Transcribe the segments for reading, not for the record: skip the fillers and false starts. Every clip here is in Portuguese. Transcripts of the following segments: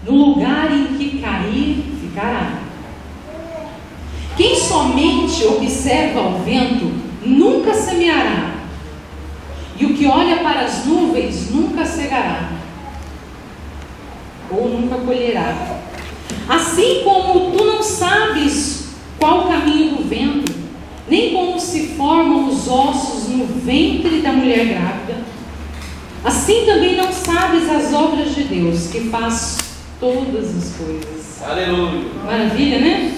no lugar em que cair, ficará. Quem somente observa o vento, nunca semeará, e o que olha para as nuvens, nunca cegará, ou nunca colherá. Assim como tu não sabes qual o caminho do vento, nem como se formam os ossos no ventre da mulher grávida, assim também não sabes as obras de Deus, que faz todas as coisas. Aleluia. Maravilha, né?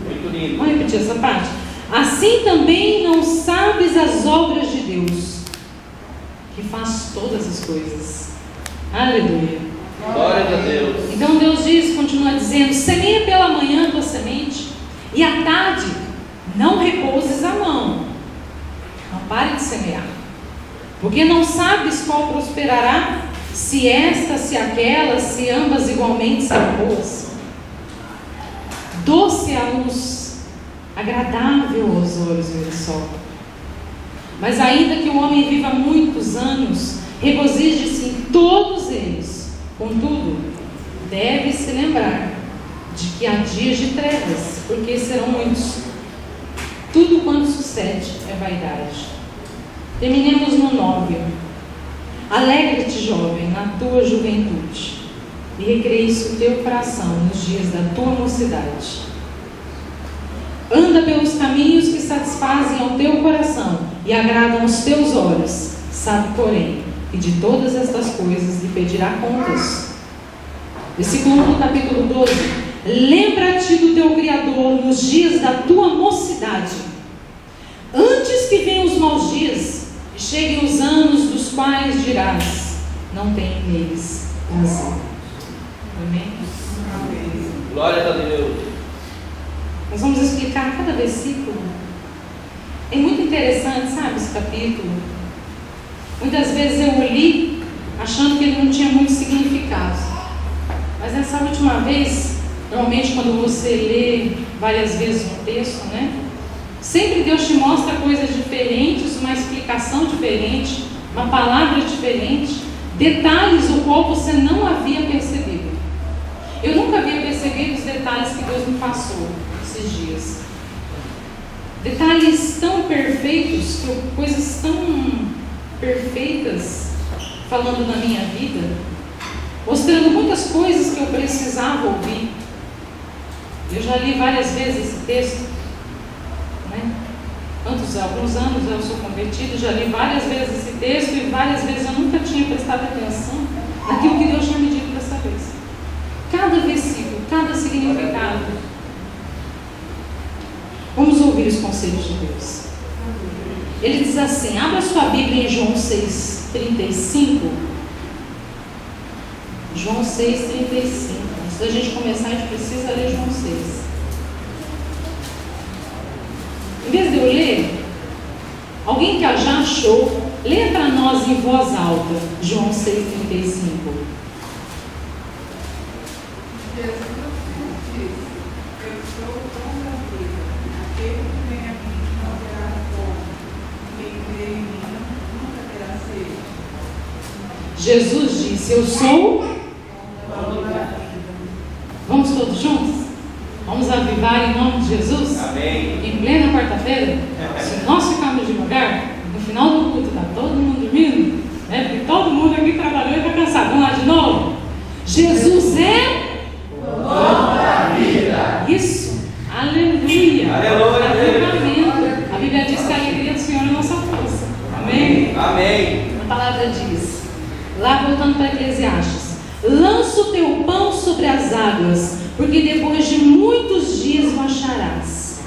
Muito lindo. Vamos repetir essa parte. Assim também não sabes as obras de Deus, que faz todas as coisas. Aleluia. Glória a Deus. Então Deus diz, continua dizendo: semeia pela manhã a tua semente, e à tarde não repouses a mão. Não pare de semear, porque não sabes qual prosperará, se esta, se aquela, se ambas igualmente são boas. Doce a luz, agradável aos olhos ver o sol. Mas ainda que o homem viva muitos anos, regozije-se em todos eles. Contudo, deve se lembrar de que há dias de trevas, porque serão muitos. Tudo quanto sucede é vaidade. Terminemos no 9. Alegra-te, jovem, na tua juventude, e recreie-se o teu coração nos dias da tua mocidade. Anda pelos caminhos que satisfazem ao teu coração e agradam aos teus olhos. Sabe, porém, que de todas estas coisas lhe pedirá contas. Versículo 1 do capítulo 12. Lembra-te do teu Criador nos dias da tua mocidade, antes que venham os maus dias e cheguem os anos dos quais dirás: não tem neles razão. Amém? Amém. Glória a Deus. Nós vamos explicar cada versículo. É muito interessante, sabe, esse capítulo. Muitas vezes eu li achando que ele não tinha muito significado, mas nessa última vez, normalmente quando você lê várias vezes um texto, né, sempre Deus te mostra coisas diferentes, uma explicação diferente, uma palavra diferente, detalhes o qual você não havia percebido. Eu nunca havia percebido os detalhes que Deus me passou esses dias. Detalhes tão perfeitos, coisas tão perfeitas falando na minha vida, mostrando muitas coisas que eu precisava ouvir. Eu já li várias vezes esse texto, né? Alguns anos eu sou convertido, já li várias vezes esse texto e várias vezes eu nunca tinha prestado atenção naquilo que Deus tinha me dito dessa vez. Cada versículo, cada significado. Vamos ouvir os conselhos de Deus. Ele diz assim, abra sua Bíblia em João 6,35. João 6,35. Antes da gente começar, a gente precisa ler João 6. Em vez de eu ler, alguém que já achou, leia para nós em voz alta, João 6,35. Jesus disse: eu sou o pão da vida. Aquele que vem a mim não terá fome. Quem crê em mim nunca terá sede. Jesus disse: eu sou. Vamos todos juntos? Vamos avivar em nome de Jesus? Amém. Em plena quarta-feira, se nós ficarmos devagar, no final do culto está todo mundo dormindo, né? Porque todo mundo aqui trabalhou e está cansado. Vamos lá de novo? Jesus é O pão da vida. isso. Aleluia. Aleluia. Avivamento. A Bíblia diz que a alegria do Senhor é a nossa força. Amém? Amém. A palavra diz, lá voltando para Eclesiastes: lança o teu pão sobre as águas, porque depois de muitos dias o acharás.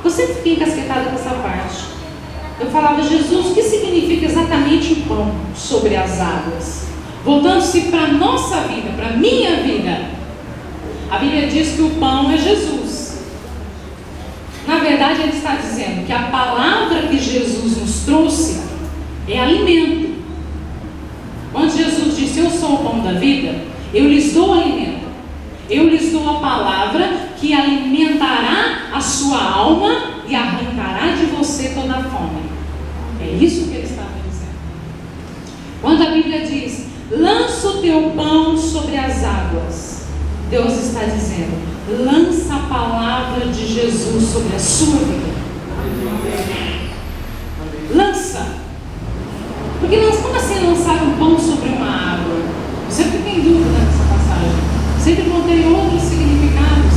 Eu sempre fiquei encasquetada com essa parte. Eu falava: Jesus, o que significa exatamente o pão sobre as águas? Voltando-se para a nossa vida, para a minha vida, a Bíblia diz que o pão é Jesus. Na verdade, ele está dizendo que a palavra que Jesus nos trouxe é alimento. Quando Jesus disse: eu sou o pão da vida, eu lhes dou alimento, eu lhes dou a palavra que alimentará a sua alma e arrancará de você toda a fome. É isso que ele estava dizendo. Quando a Bíblia diz: lança o teu pão sobre sobre as águas, Deus está dizendo: lança a palavra de Jesus sobre a sua vida. Lança. Porque como assim lançar um pão sobre uma água? Eu sempre tenho dúvida nessa passagem. Sempre encontrei outros significados.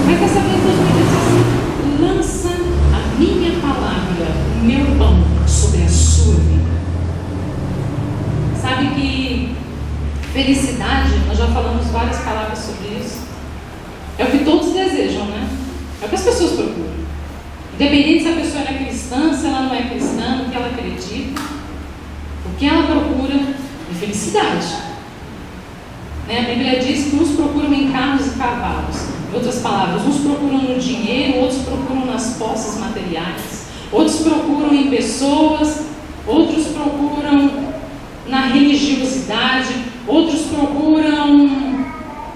Mas dessa vez Deus me disse assim: lança a minha palavra, o meu pão, sobre a sua vida. Sabe que felicidade, nós já falamos várias palavras sobre isso, é o que todos desejam, né? É o que as pessoas procuram. Independente se a pessoa é cristã, se ela não é cristã, no que ela acredita, o que ela procura é felicidade. Né? A Bíblia diz que uns procuram em carros e cavalos. Em outras palavras, uns procuram no dinheiro, outros procuram nas posses materiais, outros procuram em pessoas, outros procuram na religiosidade, outros procuram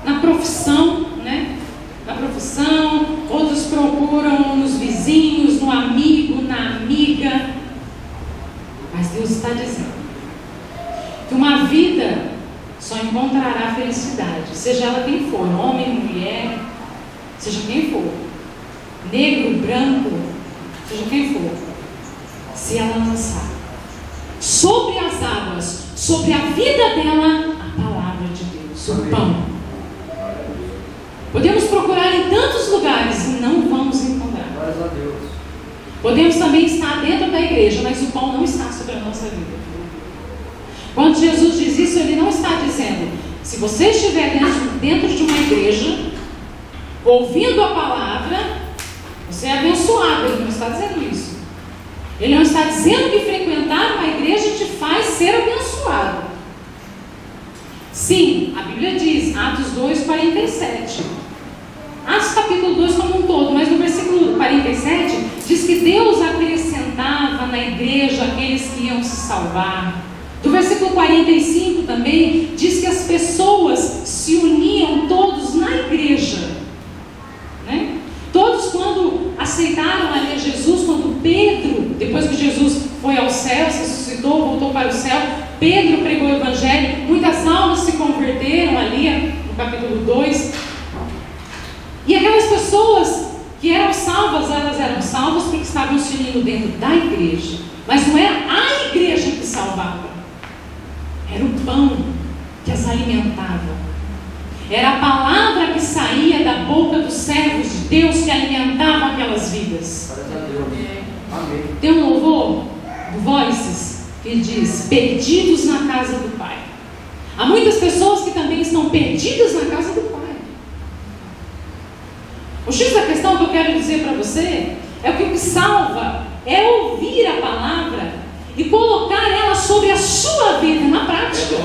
na profissão, né? Na profissão, outros procuram nos vizinhos, no amigo, na amiga. Mas Deus está dizendo que uma vida só encontrará felicidade, seja ela quem for, homem, mulher, seja quem for, negro, branco, seja quem for, se ela lançar sobre as águas, sobre a vida dela, a palavra de Deus, o pão. Podemos procurar em tantos lugares e não vamos encontrar. Glórias a Deus. Podemos também estar dentro da igreja, mas o pão não está sobre a nossa vida. Quando Jesus diz isso, Ele não está dizendo: se você estiver dentro de uma igreja, ouvindo a palavra, você é abençoado. Ele não está dizendo isso. Ele não está dizendo que frequentar uma igreja te faz ser abençoado. Sim, a Bíblia diz, Atos 2:47. Atos capítulo 2 como um todo, mas no versículo 47 diz que Deus acrescentava na igreja aqueles que iam se salvar. Do versículo 45 também diz que as pessoas se uniam todos na igreja, né? Todos, quando aceitaram ali a Jesus, quando Pedro, depois que Jesus foi ao céu, se ressuscitou, voltou para o céu, Pedro pregou o evangelho, muitas almas se converteram ali no capítulo 2. E aquelas pessoas que eram salvas, elas eram salvas porque estavam se unindo dentro da igreja. Mas não era a igreja que salvava, era o pão que as alimentava. Era a palavra que saía da boca dos servos de Deus que alimentava aquelas vidas. Amém. Tem um louvor do Voices que diz: perdidos na casa do Pai. Há muitas pessoas que também estão perdidas na casa do Pai. O X da questão que eu quero dizer para você é que o que salva é ouvir a palavra e colocar ela sobre a sua vida, na prática,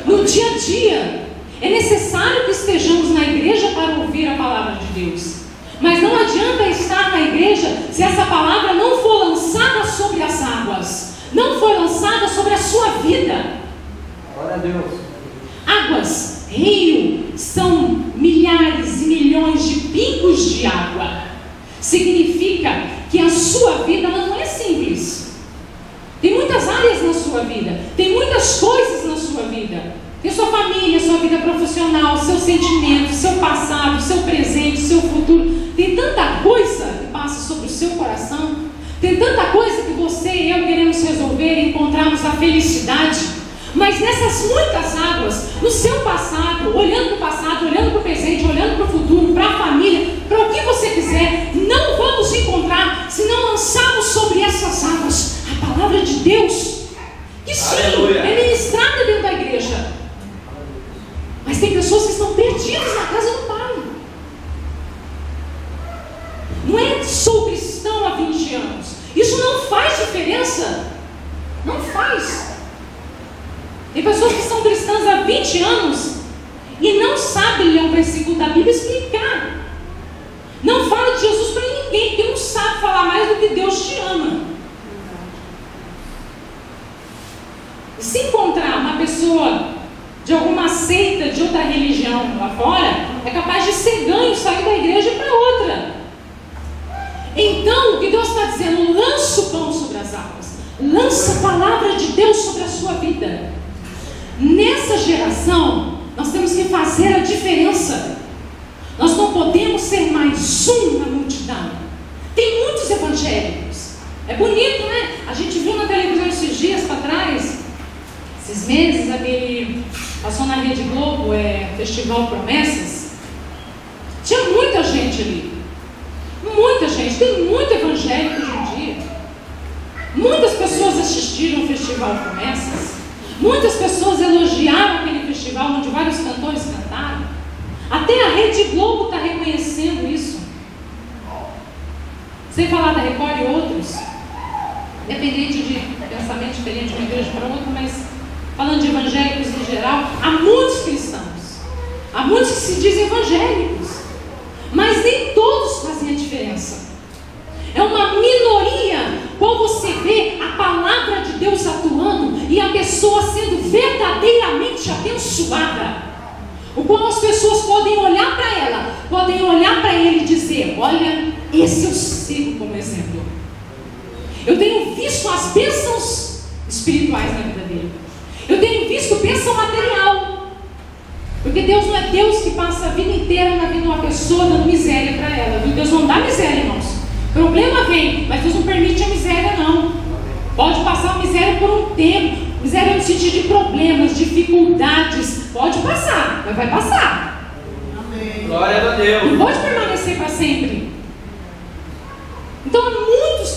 no dia a dia. É necessário que estejamos na igreja para ouvir a palavra de Deus. Mas não adianta estar na igreja se essa palavra não for lançada sobre as águas, não for lançada sobre a sua vida. Glória a Deus. Águas, rio, são milhares e milhões de pingos de água. Significa que a sua vida ela não é simples. Tem muitas áreas na sua vida, tem muitas coisas na sua vida. Tem sua família, sua vida profissional, seus sentimentos, seu passado, seu presente, seu futuro. Tem tanta coisa que passa sobre o seu coração. Tem tanta coisa que você e eu queremos resolver e encontrarmos a felicidade. Mas nessas muitas águas, no seu passado, olhando para o passado, olhando para o presente, olhando para o futuro, para a família, para o que você quiser, não vamos encontrar se não lançarmos sobre essas águas a palavra de Deus, que sim, Aleluia. é ministrada dentro da igreja. Mas tem pessoas que estão perdidas na casa do Pai. Não é sou cristão há 20 anos. Isso não faz diferença. Não faz. Tem pessoas que são cristãs há 20 anos e não sabem ler um versículo da Bíblia e explicar. Não fala de Jesus para ninguém, porque não sabe falar mais do que Deus te ama. E se encontrar uma pessoa de alguma seita, de outra religião lá fora, é capaz de ser ganho, sair da igreja para outra. Então, o que Deus está dizendo? Lança o pão sobre as águas. Lança a palavra de Deus sobre a sua vida. Nessa geração, Nós temos que fazer a diferença. Nós não podemos ser mais um na multidão. Tem muitos evangélicos. É bonito, né? A gente viu na televisão esses dias para trás, esses meses, aquele passou na Rede Globo, Festival Promessas. Tinha muita gente ali. Muita gente. Tem muito evangélico hoje em dia. Muitas pessoas assistiram o Festival Promessas. Muitas pessoas elogiaram aquele festival onde vários cantores cantaram. Até a Rede Globo está reconhecendo isso. Sem falar da Record e outros. Independente de pensamento diferente de uma igreja para outra, mas falando de evangélicos em geral, há muitos cristãos. Há muitos que se dizem evangélicos. Mas nem todos fazem a diferença. É uma minoria quando você vê a palavra de Deus atuando e a pessoa sendo verdadeiramente abençoada. O qual as pessoas podem olhar para ela, podem olhar para ele e dizer: olha, esse eu sigo como exemplo. Eu tenho visto as bênçãos espirituais na vida dele. Eu tenho visto bênção material. Porque Deus não é Deus que passa a vida inteira na vida de uma pessoa dando miséria para ela. Viu? Deus não dá miséria, irmãos. Problema vem, mas Deus não permite a miséria, não. Pode passar a miséria por um tempo. Miséria no sentido de problemas, dificuldades. Pode passar, mas vai passar. Amém. Glória a Deus. Não pode permanecer para sempre. Então há muitos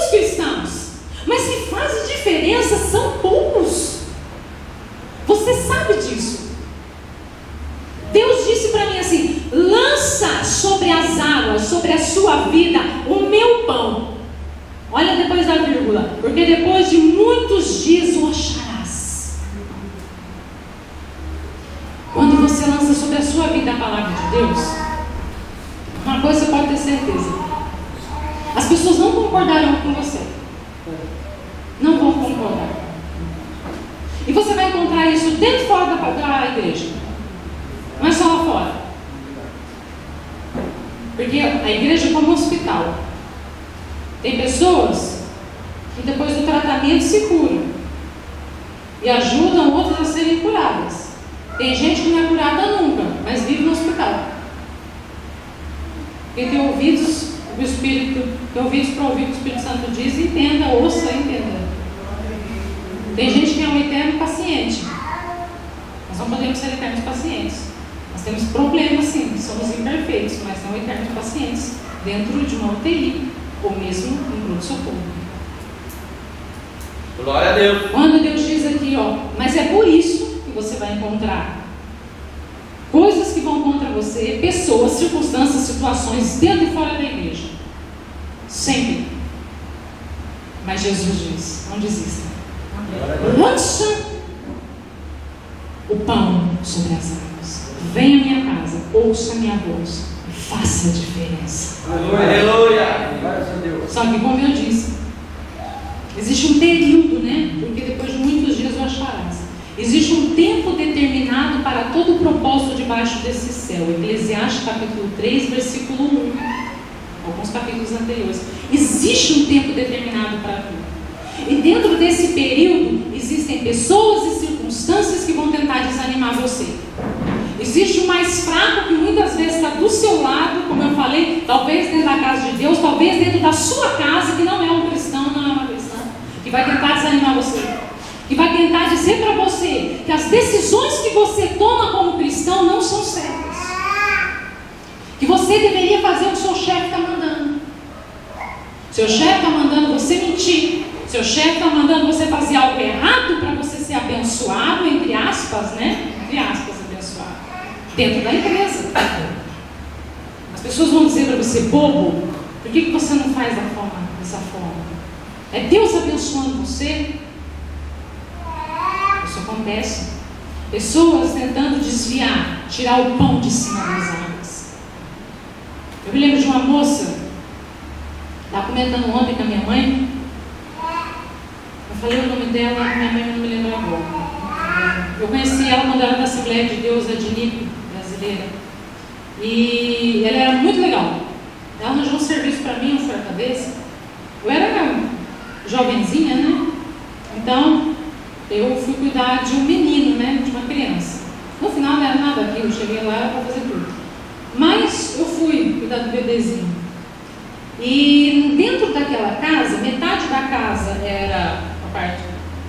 cristãos, mas que fazem diferença são poucos. Você sabe disso. Deus disse para mim assim: lança sobre as águas, sobre a sua vida, o meu pão. Olha depois da vírgula, porque depois de muitos dias o acharás. Quando você lança sobre a sua vida a palavra de Deus, uma coisa você pode ter certeza: as pessoas não concordarão com você. Não vão concordar. E você vai encontrar isso dentro e fora da igreja. Não é só lá fora. Porque a igreja é como um hospital. Tem pessoas que depois do tratamento se curam e ajudam outras a serem curadas. Tem gente que não é curada nunca, mas vive no hospital. Quem tem ouvidos, tem ouvidos para ouvir o que o Espírito Santo diz, entenda, ouça, entenda. Tem gente que é um eterno paciente. Nós não podemos ser eternos pacientes. Nós temos problemas, sim, somos imperfeitos, mas não eternos pacientes dentro de uma UTI ou mesmo em pronto-socorro. Glória a Deus. Quando Deus diz aqui, mas é por isso que você vai encontrar coisas que vão contra você, pessoas, circunstâncias, situações dentro e fora da igreja. Sempre. Mas Jesus diz: não desista. Lança o pão sobre as águas. Venha à minha casa, ouça a minha voz e faça a diferença. Aleluia. Glória a Deus. Só que, como eu disse, existe um período, né? Porque depois de muitos dias o acharás. Existe um tempo determinado para todo o propósito debaixo desse céu. Eclesiastes capítulo 3, versículo 1. Alguns capítulos anteriores. Existe um tempo determinado para tudo. E dentro desse período, existem pessoas e circunstâncias que vão tentar desanimar você. Existe o mais fraco que muitas vezes está do seu lado, como eu falei, talvez dentro da casa de Deus, talvez dentro da sua casa, que não é um cristão, não é uma cristã, que vai tentar desanimar você. Que vai tentar dizer para você que as decisões que você toma como cristão não são certas. Que você deveria fazer o que o seu chefe está mandando. Seu chefe está mandando você mentir. Seu chefe está mandando você fazer algo errado para você ser abençoado, entre aspas, né? Entre aspas, abençoado. Dentro da empresa. As pessoas vão dizer para você: bobo, por que você não faz dessa forma? É Deus abençoando você? Isso acontece. Pessoas tentando desviar, tirar o pão de cima das águas. Eu me lembro de uma moça, estava comentando ontem com a minha mãe. Eu falei o nome dela, minha mãe não me lembra agora. Eu conheci ela quando ela era da Assembleia de Deus, a Dinico, brasileira. E ela era muito legal. Ela arranjou um serviço para mim, um cabeça. Eu era jovenzinha, né? Então, eu fui cuidar de um menino, né? De uma criança. eu cheguei lá para fazer tudo. Mas eu fui cuidar do bebezinho. E dentro daquela casa, metade da casa era a parte,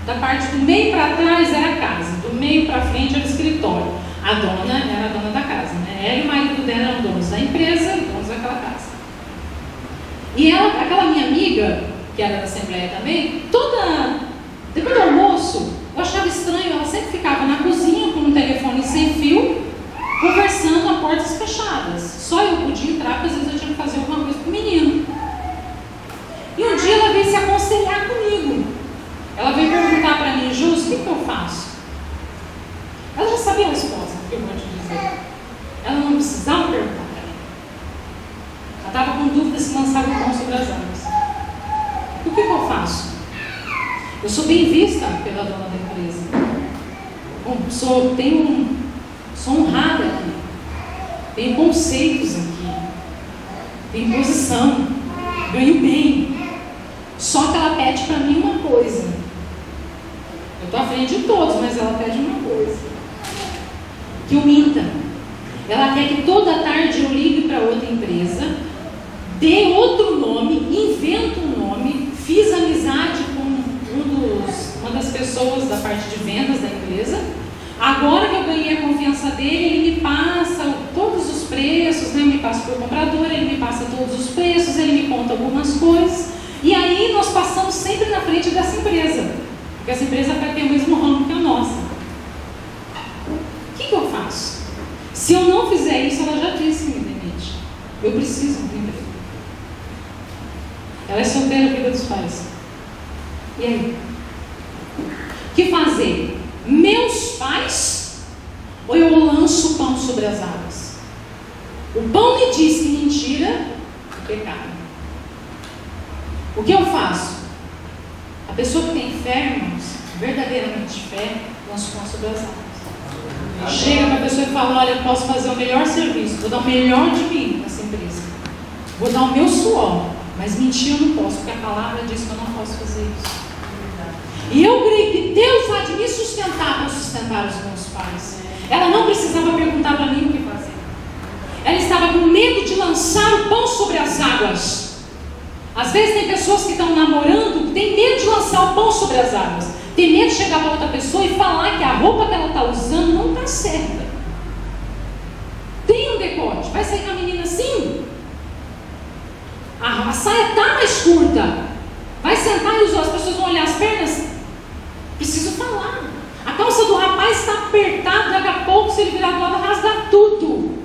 da parte do meio para trás era a casa, do meio para frente era o escritório. A dona era a dona da casa, né? Ela e o marido dela eram donos da empresa e donos daquela casa. E ela, aquela minha amiga, que era da Assembleia também, depois do almoço, eu achava estranho, ela sempre ficava na cozinha com um telefone sem fio, conversando a portas fechadas. Só eu podia entrar, porque às vezes eu tinha que fazer alguma coisa com o menino. E um dia ela veio se aconselhar comigo. Ela veio perguntar para mim: Jus, o que eu faço? Ela já sabia a resposta, que eu vou te dizer. Ela não precisava perguntar para mim. Ela estava com dúvida se lançava o pão sobre as águas. O que eu faço? Eu sou bem vista pela dona da empresa. Sou honrada aqui. Tenho conceitos aqui. Tenho posição. Ganho bem. Só que ela pede para mim uma coisa. Eu estou à frente de todos, mas ela pede uma coisa. Que eu minta. Ela quer que toda tarde eu ligue para outra empresa, dê outro nome, invento um nome, fiz amizade com uma das pessoas da parte de vendas da empresa. Agora que eu ganhei a confiança dele, ele me passa todos os preços, né? Me passa por comprador, ele me passa todos os preços, ele me conta algumas coisas. E aí nós passamos sempre na frente dessa empresa, porque essa empresa vai ter o mesmo ramo que a nossa. O que eu faço? Se eu não fizer isso, ela já disse que me demite. Eu preciso do emprego. Ela é solteira, cuida dos pais. E aí? O que fazer? Meus pais? Ou eu lanço o pão sobre as águas? O pão me diz que mentira é pecado. O que eu faço? A pessoa que tem fé, irmãos, verdadeiramente fé, lança o pão sobre as águas. Chega para a pessoa e fala: olha, eu posso fazer o melhor serviço, vou dar o melhor de mim nessa empresa, vou dar o meu suor, mas mentir eu não posso, porque a palavra diz que eu não posso fazer isso. E eu creio que Deus há de me sustentar para sustentar os meus pais. Ela não precisava perguntar para mim o que fazer. Ela estava com medo de lançar o pão sobre as águas. Às vezes tem pessoas que estão namorando que têm medo de lançar o pão sobre as águas. Tem medo de chegar para outra pessoa e falar que a roupa que ela está usando não está certa. Tem um decote, vai sair com a menina assim? A saia está mais curta. Vai sentar e as pessoas vão olhar as pernas. Preciso falar. A calça do rapaz está apertada, daqui a pouco, se ele virar do lado, rasga tudo.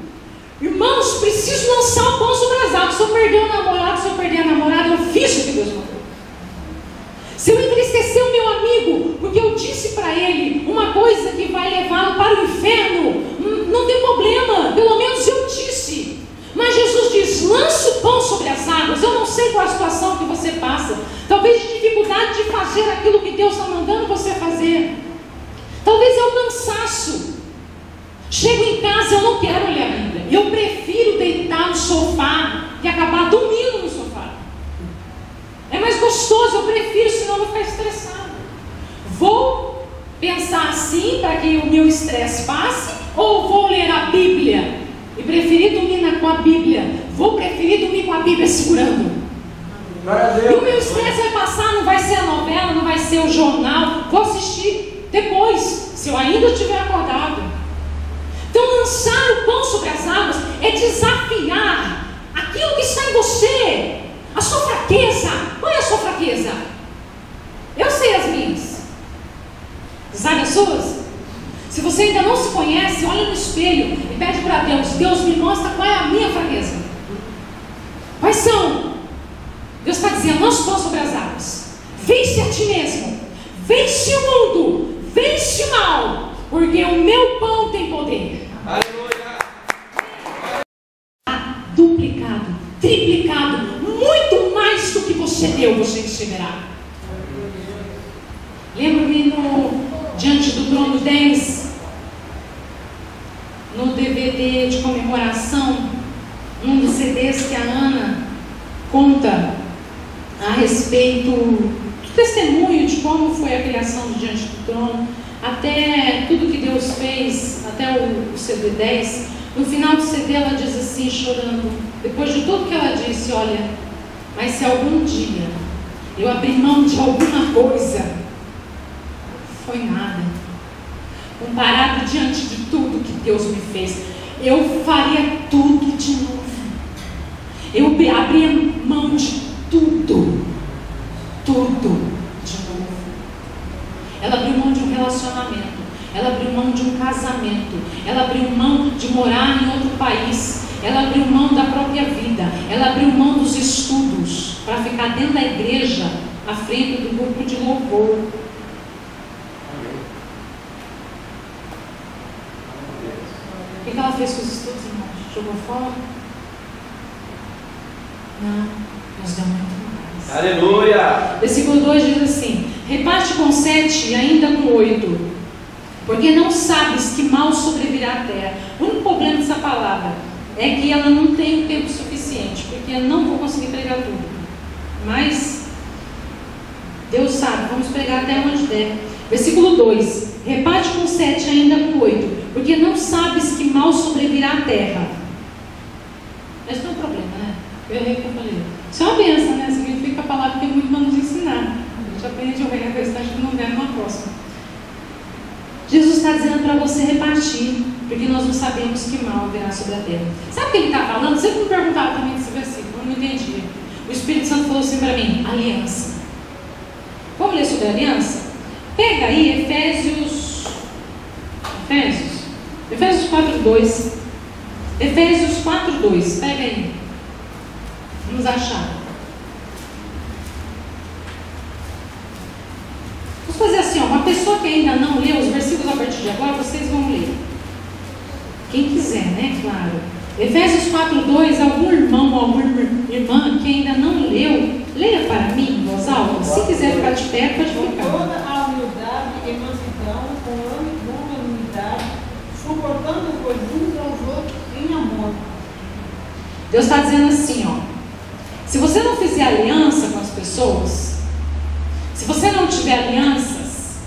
Irmãos, preciso lançar o pão sobre as águas. Se eu perder o namorado, se eu perder a namorada, eu fiz o que Deus mandou. Se eu entristecer o meu amigo, porque eu disse para ele uma coisa que vai levá-lo para o inferno, não tem problema, pelo menos eu disse. Mas Jesus diz: lança o pão sobre as águas. Eu não sei qual é a situação que você passa, talvez de dificuldade de fazer aquilo que Deus está mandando você fazer, talvez é o cansaço. Chego em casa, eu não quero ler a Bíblia, eu prefiro deitar no sofá e acabar dormindo no sofá. É mais gostoso, eu prefiro, senão eu vou ficar estressado. Vou pensar assim para que o meu estresse passe, ou vou ler a Bíblia e preferir dormir com a Bíblia? Vou preferir dormir com a Bíblia segurando. E o meu estresse vai passar, não vai ser a novela, não vai ser o jornal, vou assistir depois, se eu ainda estiver acordado. Então lançar o pão sobre as águas é desafiar aquilo que está em você, a sua fraqueza. Qual é a sua fraqueza? Eu sei as minhas. Sabe as suas? Se você ainda não se conhece, olha no espelho e pede para Deus: Deus, me mostra qual é a minha fraqueza. Quais são? Deus está dizendo: lança o pão sobre as águas. Vence a ti mesmo. Vence o mundo. Vence o mal. Porque o meu pão tem poder. Aleluia. Duplicado, triplicado, muito mais do que você deu, você receberá. Lembro-me no Diante do Trono 10, no DVD de comemoração, um dos CDs que a Ana conta a respeito do testemunho de como foi a criação do Diante do Trono, até tudo que Deus fez, até até o CD 10. No final do CD ela diz assim, chorando, depois de tudo que ela disse, olha, mas se algum dia eu abrir mão de alguma coisa, foi nada. Comparado diante de tudo que Deus me fez, eu faria tudo de novo. Eu abria mão de tudo de novo. Ela abriu mão de um relacionamento, ela abriu mão de um casamento, ela abriu mão de morar em outro país, ela abriu mão da própria vida, ela abriu mão dos estudos para ficar dentro da igreja, à frente do grupo de louvor. O que ela fez com os estudos, irmãos? Jogou fora? Não, nos deu muito mais. Aleluia! Versículo 2 diz assim: reparte com 7 e ainda com 8, porque não sabes que mal sobrevirá à terra. O único problema dessa palavra é que ela não tem o tempo suficiente, porque eu não vou conseguir pregar tudo. Mas Deus sabe, vamos pregar até onde der. Versículo 2: reparte com 7 e ainda com 8, porque não sabes que mal sobrevirá à terra. Esse não é um problema, né? Eu errei que eu falei. Isso é uma bênção, né? Significa a palavra que tem muito para nos ensinar. A gente aprende o restante que não der numa próxima. Jesus está dizendo para você repartir, porque nós não sabemos que mal virá sobre a terra. Sabe o que ele está falando? Sempre me perguntava também desse versículo, eu não entendia. O Espírito Santo falou assim para mim: aliança. Vamos ler sobre a aliança? Pega aí Efésios 4:2. Efésios 4:2. Pega aí. Vamos achar. Vamos fazer assim, ó, uma pessoa que ainda não leu os versículos a partir de agora, vocês vão ler. Quem quiser, né? Claro. Efésios 4:2, algum irmão ou alguma irmã que ainda não leu, leia para mim em voz alta. Se quiser ficar de pé, pode Com ficar. toda a humildade e mansidão, com longanimidade, suportando-vos uns aos outros em amor. Deus está dizendo assim, ó. Se você não fizer aliança com as pessoas, se você não tiver alianças,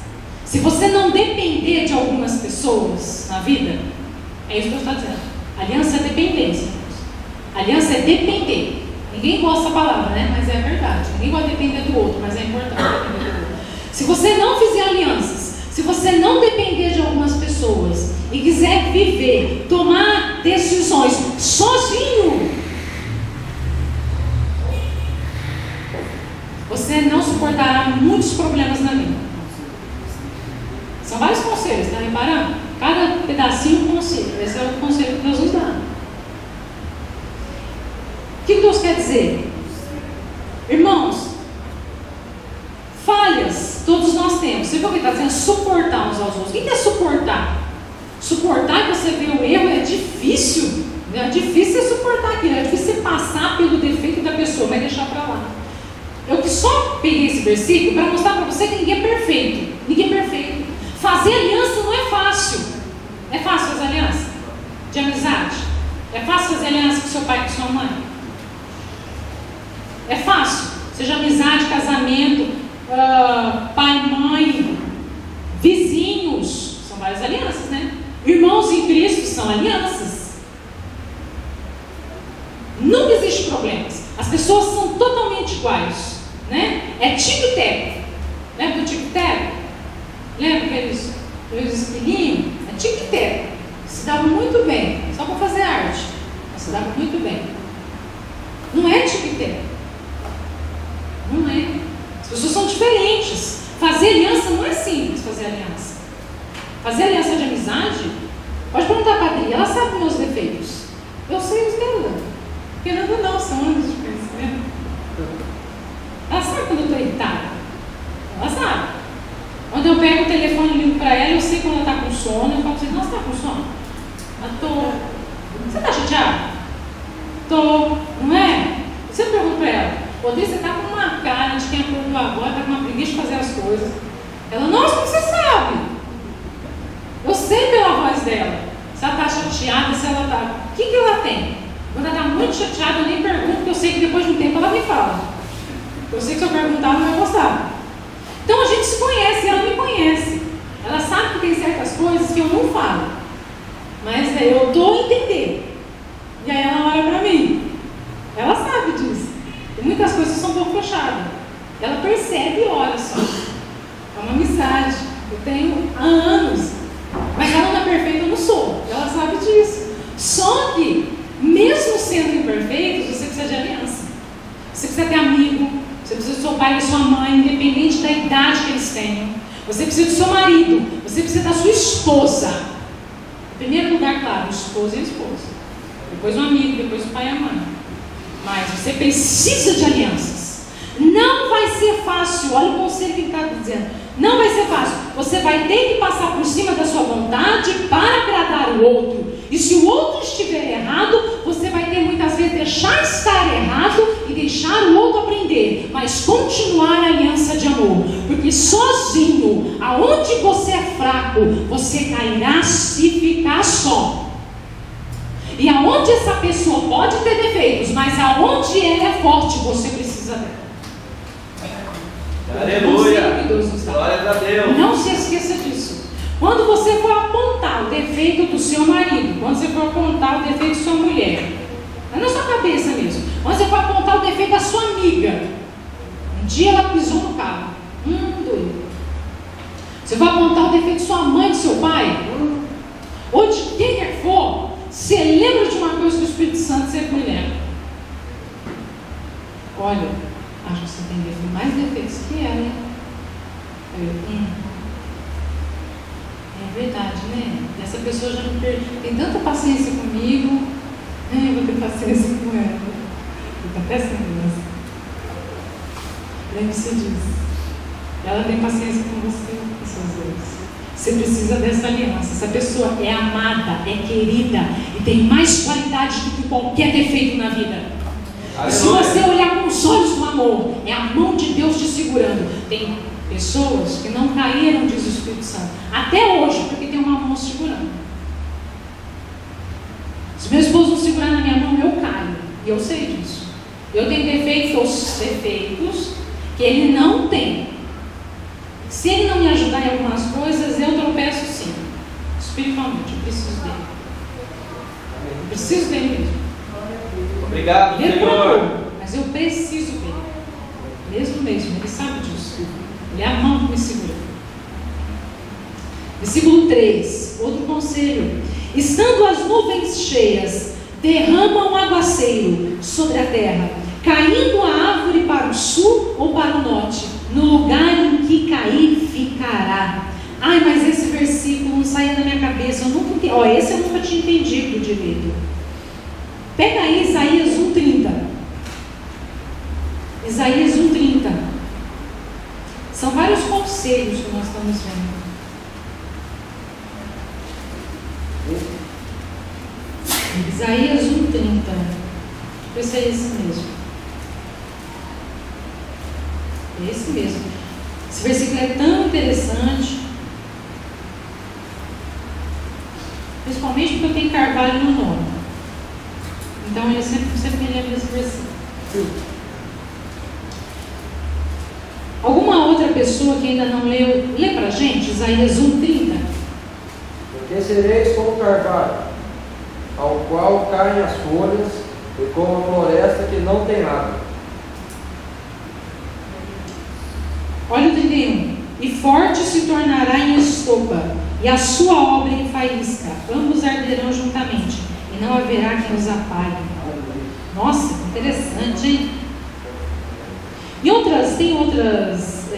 se você não depender de algumas pessoas na vida, é isso que Deus está dizendo. Aliança é dependência. Aliança é depender. Ninguém gosta da palavra, né? Mas é verdade. Ninguém gosta de depender do outro, mas é importante depender do outro. Se você não fizer alianças, se você não depender de algumas pessoas e quiser viver, tomar decisões sozinho, você não suportará muitos problemas na vida. São vários conselhos, está reparando? Cada pedacinho um conselho. Esse é o conselho que Deus nos dá. O que Deus quer dizer? Irmãos, falhas todos nós temos. Você viu o que está dizendo? Suportar uns aos outros. O que é suportar? Suportar, que você vê o erro, é difícil. É difícil você suportar aquilo. É difícil você passar pelo defeito da pessoa, mas deixar para lá. Eu que só peguei esse versículo para mostrar para você que ninguém é perfeito. Ninguém é perfeito. Fazer aliança não é fácil. É fácil fazer aliança? De amizade? É fácil fazer aliança com seu pai e com sua mãe? É fácil. Seja amizade, casamento, pai, mãe, vizinhos. São várias alianças, né? Irmãos em Cristo são alianças. Nunca existe problemas. As pessoas são totalmente iguais, né? É tico e teco. Lembra do tico e teco? Lembra aqueles espelhinhos? É tico e teco. Se dava muito bem, só para fazer arte. Mas se dava muito bem. Não é tico e teco. Não é. As pessoas são diferentes. Fazer aliança não é simples fazer aliança. Fazer aliança de amizade, pode perguntar para a Adri, ela sabe meus defeitos. Eu sei os dela. Fernanda não, são anos de conhecimento. Ela sabe quando eu estou irritada. Ela sabe. Quando eu pego o telefone e ligo para ela, eu sei quando ela está com sono. Eu falo assim, nossa, está com sono? Eu estou. Você está chateada? Estou. Não é? Você pergunta para ela, Rodrigo, você está com uma cara de quem acordou agora, está com uma preguiça de fazer as coisas. Ela, nossa, como você sabe? Eu sei pela voz dela. Se ela está chateada, se ela está. O que ela tem? Quando ela está muito chateada, eu nem pergunto, porque eu sei que depois de um tempo ela me fala. Eu sei que se eu perguntar, ela não vai gostar. Então a gente se conhece, ela me conhece. Ela sabe que tem certas coisas que eu não falo. mas eu estou a entender. E aí ela olha para mim. Ela sabe disso. E muitas coisas são um pouco fechadas. Ela percebe e olha só. É uma amizade. Eu tenho há anos. Mas ela não é perfeita, eu não sou. Ela sabe disso. Só que, mesmo sendo imperfeitos, você precisa de aliança. Você precisa ter amigo. Você precisa do seu pai e da sua mãe, independente da idade que eles tenham. Você precisa do seu marido. Você precisa da sua esposa. Em primeiro lugar, claro, esposa e esposa. Depois o amigo, depois o pai e a mãe. Mas você precisa de alianças. Não vai ser fácil. Olha o conselho que ele está dizendo. Não vai ser fácil. Você vai ter que passar por cima da sua vontade para agradar o outro. E se o outro estiver errado, você vai ter muitas vezes deixar estar errado e deixar o outro aprender. Mas continuar a aliança de amor. Porque sozinho, aonde você é fraco, você cairá se ficar só. E aonde essa pessoa pode ter defeitos, mas aonde ela é forte, você precisa dela. Aleluia! Glória a Deus! Não se esqueça disso. Quando você for apontar o defeito do seu marido, quando você for apontar o defeito da sua mulher, é na sua cabeça mesmo. Quando você for apontar o defeito da sua amiga, um dia ela pisou no carro, doido. Você vai apontar o defeito de sua mãe, de seu pai, ou de quem quer que for. Você lembra de uma coisa que o Espírito Santo sempre me lembra? Olha, acho que você tem mais defeitos que ela, hein? É verdade, né? Essa pessoa já me tem tanta paciência comigo, eu vou ter paciência com ela. Está até sendo isso. Lembre-se disso. Ela tem paciência com você e seus erros. Você precisa dessa aliança. Essa pessoa é amada, é querida e tem mais qualidade do que qualquer defeito na vida. E se você olhar com os olhos do amor, é a mão de Deus te segurando. Tem pessoas que não caíram, diz o Espírito Santo, até hoje, porque tem uma mão segurando. Se meu esposo não segurar na minha mão, eu caio. E eu sei disso. Eu tenho defeitos que ele não tem. Se ele não me ajudar em algumas coisas, eu tropeço sim. Espiritualmente, eu preciso dele. Eu preciso dele mesmo. Obrigado, ele Senhor. Mas eu preciso dele. Mesmo, ele sabe disso. Ele é a mão que me segura. Versículo 3, outro conselho. Estando as nuvens cheias, derramam um aguaceiro sobre a terra, caindo a árvore para o sul ou para o norte, no lugar em que cair ficará. Ai, mas esse versículo não saía da minha cabeça, eu nunca entendi. Esse eu nunca tinha entendido direito. Pega aí Isaías 1:30. Isaías 1:30. São vários conselhos que nós estamos vendo. Isaías 1:30. Deixa eu ver se é esse mesmo. É esse mesmo. Esse versículo é tão interessante. Principalmente porque eu tenho Carvalho no nome. Então eu sempre me lembro desse versículo. Alguma outra pessoa que ainda não leu, lê pra gente Isaías 1:30. Porque sereis como o carvalho, ao qual caem as folhas, e como a floresta que não tem água. Olha o 31. E forte se tornará em estopa, e a sua obra em faísca. Ambos arderão juntamente, e não haverá quem os apague. Nossa, interessante, hein? E tem outras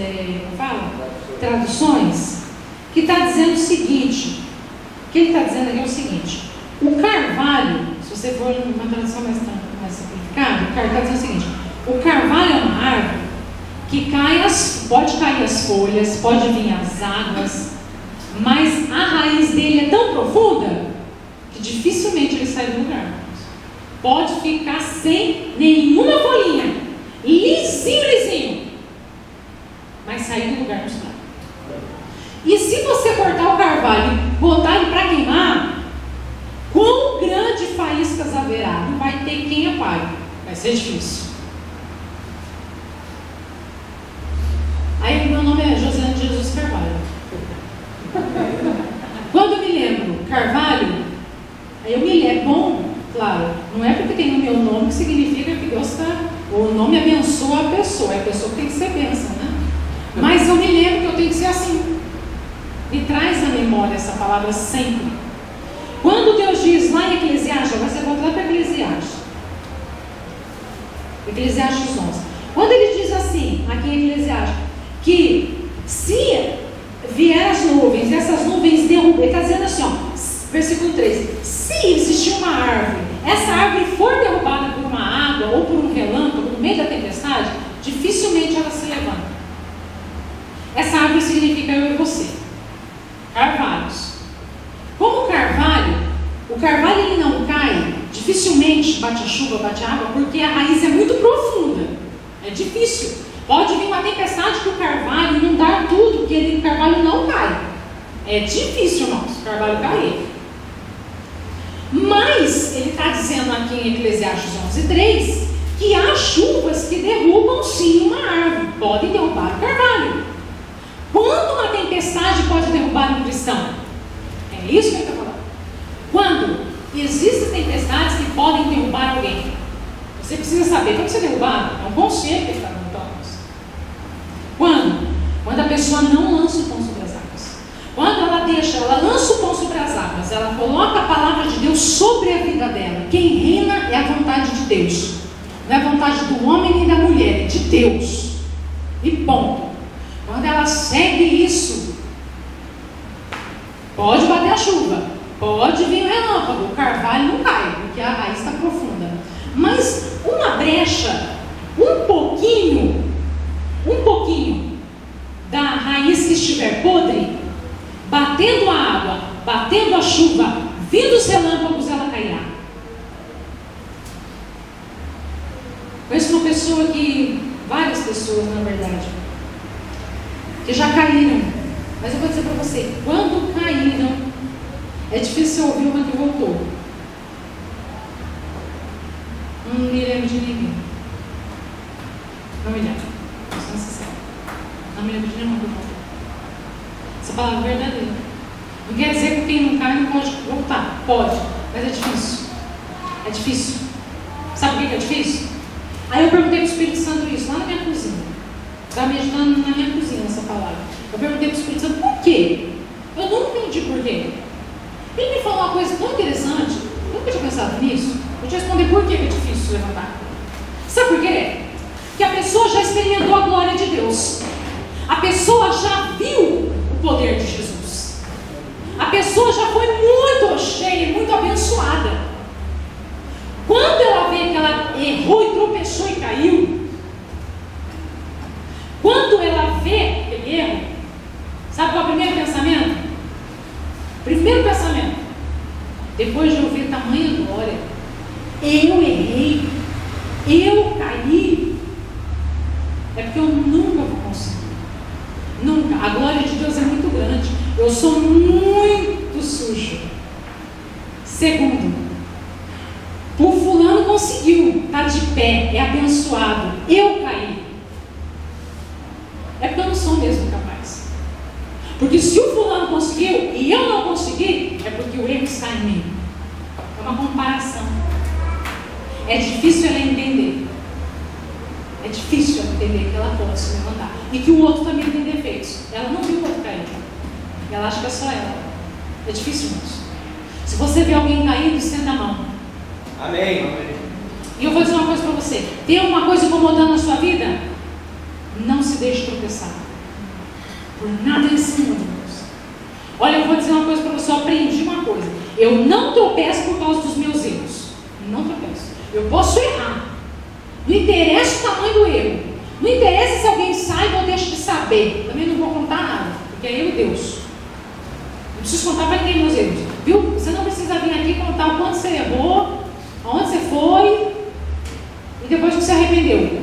traduções que está dizendo o seguinte. O que ele está dizendo aqui é o seguinte: o carvalho, se você for numa tradução mais simplificada, está dizendo o seguinte: o carvalho é uma árvore que pode cair as folhas, pode vir as águas, mas a raiz dele é tão profunda que dificilmente ele sai do lugar. Pode ficar sem nenhuma folhinha, lisinho, mas sair do lugar não está. E se você cortar o carvalho e botar ele para queimar, quão grande faíscas haverá? Não vai ter quem apague, vai ser difícil. Aí meu nome é José Jesus Carvalho. Quando eu me lembro Carvalho, claro, não é porque tem o meu nome que significa que Deus está... O nome abençoa a pessoa, é a pessoa que tem que ser bênção, né? Mas eu me lembro que eu tenho que ser assim. Me traz à memória essa palavra sempre. Quando Deus diz lá em Eclesiastes, agora você volta lá para Eclesiastes 11. Quando ele diz assim, aqui em Eclesiastes, que se vier as nuvens, essas nuvens derrubam, ele está dizendo assim, ó, versículo 3, se existir uma árvore, essa árvore for derrubada por uma água ou por um relâmpago no meio da tempestade, dificilmente ela se levanta. Essa árvore significa eu e você. Carvalhos. Como o carvalho ele não cai, dificilmente bate a chuva, bate a água, porque a raiz é muito profunda. É difícil. Pode vir uma tempestade que o carvalho não dá tudo, porque o carvalho não cai. É difícil, irmãos, o carvalho cair. Mas ele está dizendo aqui em Eclesiastes 11:3 que há chuvas que derrubam sim uma árvore, podem derrubar o carvalho. Quando uma tempestade pode derrubar um cristão? É isso que ele está falando. Quando existem tempestades que podem derrubar alguém, você precisa saber quando você derrubar, é um conselho que ele está dando para nós. Quando a pessoa não lança o pão sobre as águas, quando ela lança o pão sobre as águas, ela coloca a palavra de Deus sobre a vida dela. Quem reina é a vontade de Deus, não é a vontade do homem nem da mulher, é de Deus. E ponto. Quando ela segue isso, pode bater a chuva, pode vir um relâmpago, o carvalho não cai, porque a raiz está profunda. Mas uma brecha, um pouquinho da raiz que estiver podre, batendo a água, batendo a chuva, vindo os relâmpagos, ela cairá. Conheço uma pessoa várias pessoas na verdade, que já caíram, mas eu vou dizer para você, quando caíram, é difícil ouvir uma que voltou. Não me lembro de ninguém. Não me lembro, sou sincera. Não me lembro de nenhuma que voltou. Essa palavra é verdadeira. Não quer dizer que quem não cai não pode voltar. Pode, mas é difícil. É difícil. Sabe por que é difícil? Aí eu perguntei para o Espírito Santo isso, lá na minha cozinha. Estava meditando na minha cozinha essa palavra. Eu perguntei para o Espírito Santo por quê? Eu não entendi por quê. Ele me falou uma coisa tão interessante. Eu nunca tinha pensado nisso. Eu te responder por que é difícil levantar. Sabe por quê? Porque a pessoa já experimentou a glória de Deus. A pessoa já viu o poder de Jesus. A pessoa já foi muito cheia, muito abençoada. Quando ela vê que ela errou e tropeçou e caiu, quando ela vê aquele erro, sabe qual é o primeiro pensamento? Primeiro pensamento, depois de eu ver tamanha glória, eu errei, eu caí, é porque eu nunca vou conseguir. Nunca. A glória de Deus é muito grande. Eu sou muito sujo. Segundo, o fulano conseguiu, está de pé, é abençoado. Eu caí. É porque eu não sou mesmo capaz. Porque se o fulano conseguiu e eu não consegui, é porque o erro está em mim. É uma comparação. É difícil ela entender. É difícil ela entender que ela pode se levantar. E que o outro também tem defeitos. Ela não viu o outro cair. Ela acha que é só ela. É difícil, irmãos. Se você vê alguém caído, estenda a mão. Amém. E eu vou dizer uma coisa para você. Tem alguma coisa incomodando a sua vida? Não se deixe tropeçar. Por nada nesse mundo, irmãos. Olha, eu vou dizer uma coisa para você. Eu aprendi uma coisa. Eu não tropeço por causa dos meus erros. Não tropeço. Eu posso errar. Não interessa o tamanho do erro. Não interessa se alguém saiba ou deixa de saber. Também não vou contar nada. Porque é eu e Deus. Não preciso contar para ninguém meus erros. Viu? Você não precisa vir aqui contar o quanto você errou, aonde você foi e depois que você arrependeu.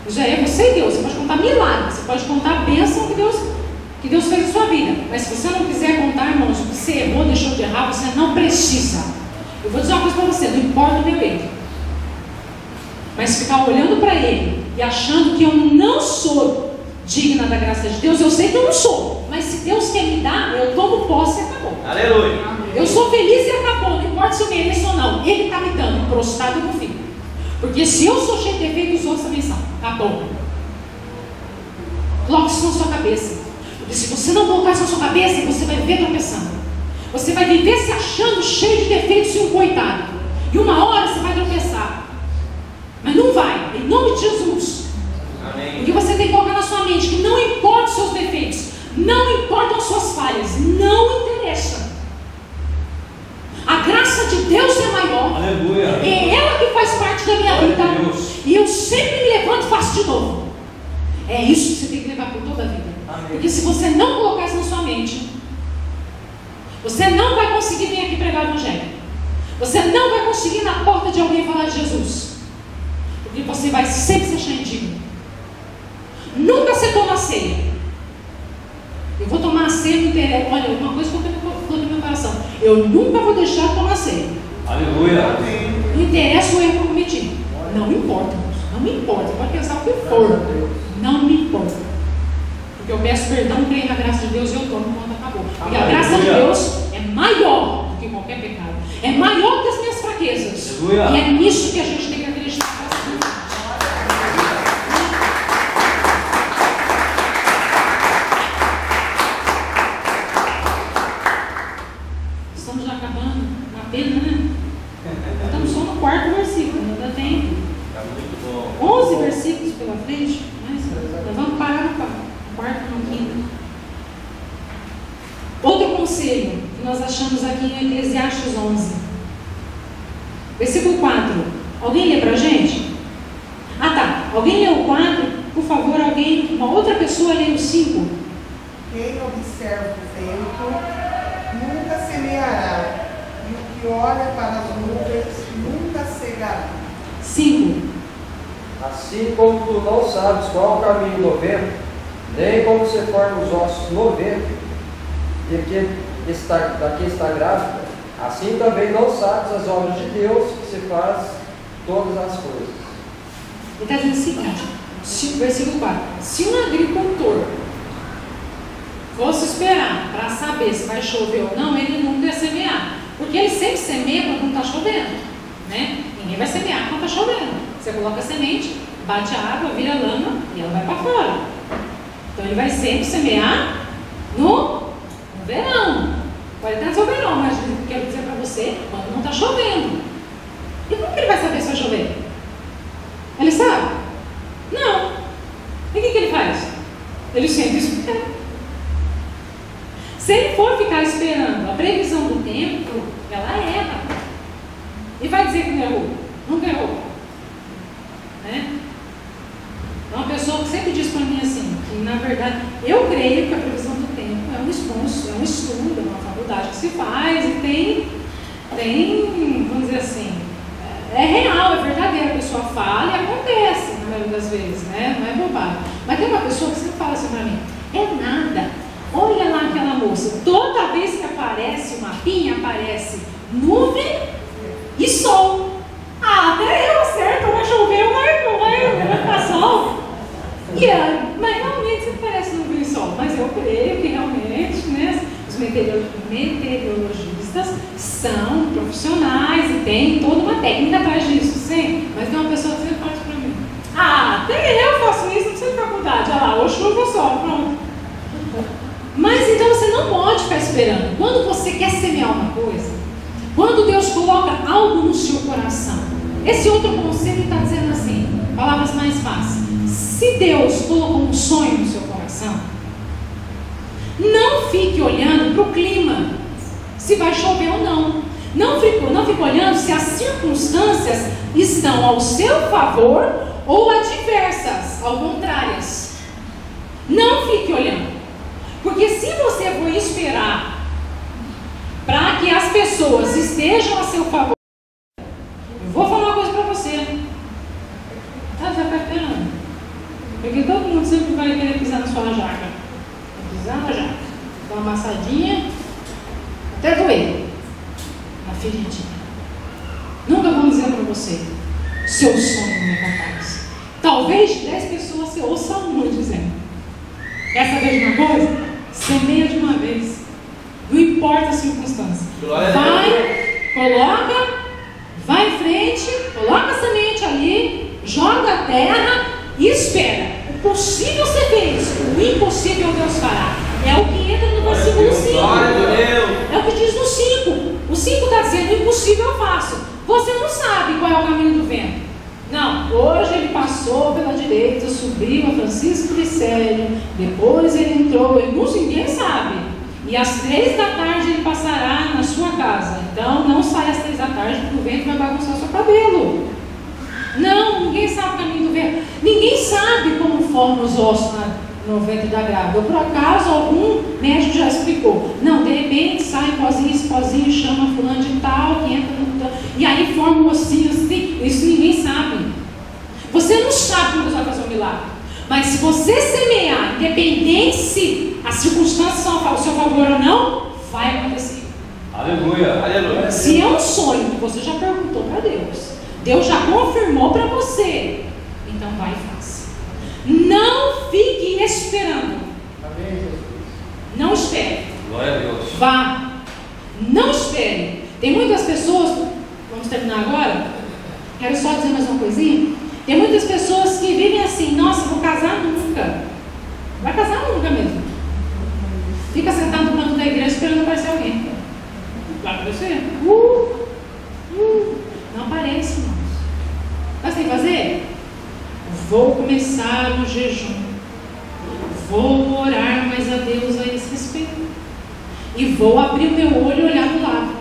Já é você e Deus. Você pode contar milagres. Você pode contar a bênção que Deus fez na sua vida. Mas se você não quiser contar, irmãos, o que você errou, deixou de errar, você não precisa. Eu vou dizer uma coisa para você. Não importa o meu erro. Mas ficar olhando para ele e achando que eu não sou digna da graça de Deus, eu sei que eu não sou. Mas se Deus quer me dar, eu tomo posse e acabou. Aleluia. Eu sou feliz e acabou. Não importa importa se eu mereço ou não, Ele está me dando, prostrado eu não fico. Porque se eu sou cheio de defeito, os outros também são. Tá bom. Coloque isso na sua cabeça. Porque se você não colocar isso na sua cabeça, você vai viver tropeçando. Você vai viver se achando cheio de defeitos e um coitado. E uma hora você vai tropeçar. Mas não vai, em nome de Jesus. Amém. Porque você tem que colocar na sua mente que não importa os seus defeitos, não importam as suas falhas, não interessa. A graça de Deus é maior. Aleluia. É ela que faz parte da minha vida. E eu sempre me levanto e faço de novo. É isso que você tem que levar por toda a vida. Amém. Porque se você não colocar isso na sua mente, você não vai conseguir vir aqui pregar o Evangelho. Você não vai conseguir ir na porta de alguém falar de Jesus. Porque você vai sempre se achar indigno. Nunca você toma a ceia. Eu vou tomar a ceia no interesse. Olha, uma coisa que eu coloquei no meu coração. Eu nunca vou deixar de tomar a ceia. Aleluia. Não interessa o erro que eu cometi. Não me importa, não me importa. Pode pensar o que for. Não me importa. Porque eu peço perdão, creio na graça de Deus e eu tomo quando acabou. Porque a graça de Deus é maior do que qualquer pecado. É maior que as minhas fraquezas. Aleluia. E é nisso que a gente tem que acreditar. Estamos já acabando. Uma pena, né? Estamos só no quarto versículo. Ainda tem Tá muito bom. 11 versículos pela frente. Mas nós vamos parar no quarto, no quinto. Outro conselho que nós achamos aqui em Eclesiastes 11. Versículo 4. Alguém lê pra gente? Ah, tá. Alguém lê o 4? Por favor, alguém, uma outra pessoa lê o 5. Quem observa o vento nunca semeará, e o que olha para as nuvens nunca cegará. 5. Assim como tu não sabes qual o caminho do vento, nem como se formam os ossos no vento, daqui está grávida, assim também não sabes as obras de Deus, que se faz todas as coisas. Ele está dizendo o seguinte, versículo 4. Se um agricultor fosse esperar para saber se vai chover ou não, ele nunca ia semear. Porque ele sempre semeia quando não está chovendo, né? Ninguém vai semear quando está chovendo. Você coloca a semente, bate a água, vira lama e ela vai para fora. Então ele vai sempre semear no verão. Pode até ser o verão, mas eu quero dizer para você, quando não está chovendo. E como que ele vai saber se vai chover? Ele sabe? Não. E o que ele faz? Ele sempre espera. Se ele for ficar esperando a previsão do tempo, ela erra. E vai dizer que não errou. Nunca errou. Né? É uma pessoa que sempre diz para mim assim, que na verdade, eu creio que a previsão do tempo é um estudo, é uma faculdade que se faz e tem, vamos dizer assim, é real, é verdadeiro, a pessoa fala e acontece na maioria das vezes, né? Não é bobagem. Mas tem uma pessoa que sempre fala assim para mim, é nada, olha lá aquela moça, toda vez que aparece uma pinha, aparece nuvem e sol. Ah, até eu acerto, vai chover, não vai ficar sol. Mas realmente sempre parece nuvem e sol, mas eu creio que realmente, né, os meteorologistas são profissionais e tem toda uma técnica atrás disso, sim. Mas tem uma pessoa que sempre fala para mim, ah, até eu faço isso, não precisa de faculdade, olha lá, ou chuva ou sol, pronto. Mas então você não pode ficar esperando. Quando você quer semear uma coisa, quando Deus coloca algo no seu coração, esse outro conselho está dizendo assim, palavras mais fáceis. Se Deus colocou um sonho no seu coração, não fique olhando para o clima, se vai chover ou não. Não fique olhando se as circunstâncias estão ao seu favor ou adversas, ao contrárias. Não fique olhando. Porque se você for esperar para que as pessoas estejam a seu favor, eu vou falar uma coisa para você. Tá, já está esperando. Porque todo mundo sempre vai querer pisar na sua jaca. Pisar na jaca. Dá uma amassadinha, até doer. Na feridinha. Nunca vou dizer para você, seu sonho não é capaz. Talvez 10 pessoas você ouça uma dizendo. Essa vez uma coisa, semeia de uma vez. Não importa a circunstância. Vai, coloca Você não sabe qual é o caminho do vento. Não, hoje ele passou pela direita, subiu a Francisco Glicério, depois ele entrou, ninguém sabe. E às 3 da tarde ele passará na sua casa. Então não saia às 3 da tarde, porque o vento vai bagunçar seu cabelo. Não, ninguém sabe o caminho do vento. Ninguém sabe como formam os ossos no ventre da grávida. Ou por acaso algum médico já explicou. Não, de repente sai esse pozinho, chama fulano de tal, que entra no... E aí forma um ossinho assim. Isso ninguém sabe. Você não sabe como Deus vai fazer um milagre. Mas se você semear, independente se as circunstâncias são ao seu favor ou não, vai acontecer. Aleluia, aleluia. Se é um sonho que você já perguntou para Deus, Deus já confirmou para você, então vai e faça. Não fique esperando. Amém, Jesus. Não espere. Glória a Deus. Vá. Não espere. Tem muitas pessoas, vamos terminar agora. Quero só dizer mais uma coisinha. Tem muitas pessoas que vivem assim: nossa, vou casar nunca. Vai casar nunca mesmo. Fica sentado no banco da igreja esperando aparecer alguém. Vai aparecer? Não aparece, irmãos. Mas tem que fazer? Vou começar um jejum. Vou orar mais a Deus a esse respeito. E vou abrir o meu olho e olhar do lado.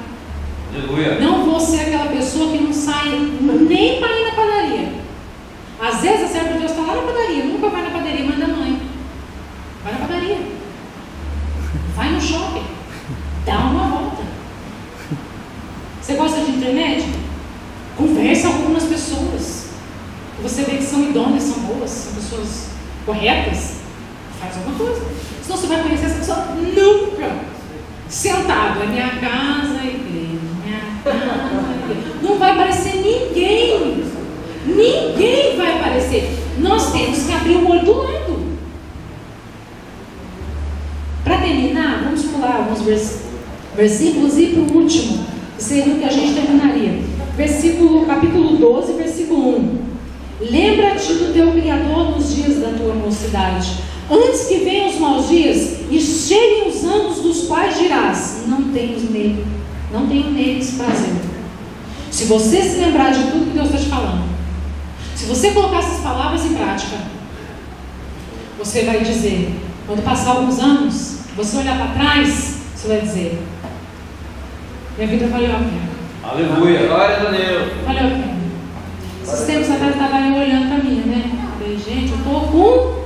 Aleluia. Não vou ser aquela pessoa que não sai nem para ir na padaria. Às vezes a serva de Deus está lá na padaria, nunca vai na padaria, manda a mãe. Vai na padaria. Vai no shopping. Dá uma volta. Você gosta de internet? Conversa com algumas pessoas. Você vê que são idôneas, são boas, são pessoas corretas. Faz alguma coisa. Senão você vai conhecer essa pessoa nunca. Sentado, é minha casa, a igreja. Minha casa, a igreja. Não vai aparecer ninguém. Ninguém vai aparecer. Nós temos que abrir o olho do lado. Para terminar, vamos pular alguns versículos e para o último, que seria o que a gente terminaria. Capítulo 12, versículo 1. Lembra-te do teu Criador nos dias da tua mocidade, antes que venham os maus dias e cheguem os anos dos quais dirás: não tenho neles prazer. Se você se lembrar de tudo que Deus está te falando, se você colocar essas palavras em prática, você vai dizer, quando passar alguns anos, você olhar para trás, você vai dizer: minha vida valeu a pena. Aleluia, glória a Deus. Valeu a pena. Esses tempos atrás estava eu olhando para mim, né? Falei, gente, eu estou com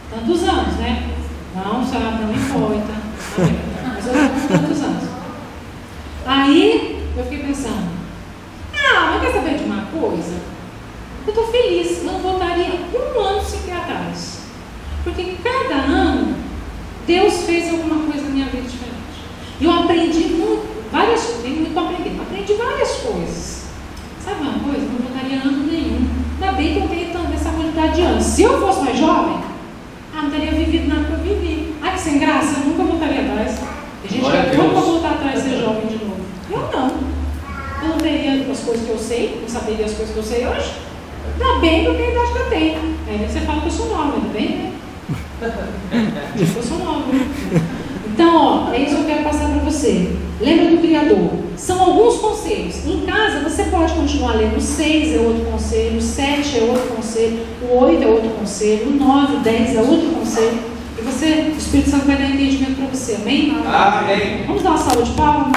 tantos anos, né? Não, sabe, não importa. Mas eu estou com tantos anos. Aí eu fiquei pensando: mas quer saber de uma coisa? Eu estou feliz, não voltaria um ano sequer atrás. Porque cada ano Deus fez alguma coisa na minha vida diferente. E eu aprendi tem muito para aprender. Aprendi várias coisas. Sabe uma coisa? Não voltaria ano nenhum. Ainda bem que eu tenho essa quantidade de anos. Se eu fosse mais jovem, não teria vivido nada que eu vivi. Que sem graça, eu nunca voltaria atrás. Tem gente que é doido para voltar atrás e ser jovem de novo. Eu não. Eu não teria as coisas que eu sei, não saberia as coisas que eu sei hoje. Ainda bem que eu tenho a idade que eu tenho. Aí você fala que eu sou nova, ainda bem, né? Eu sou nova. Então, é isso que eu quero passar para você. Lembra do Criador. São alguns conselhos. Em casa, você pode continuar lendo. O 6 é outro conselho, o 7 é outro conselho, o 8 é outro conselho, o 9, o 10 é outro conselho. E o Espírito Santo vai dar entendimento para você. Amém? Amém. Vamos dar uma salva de palmas.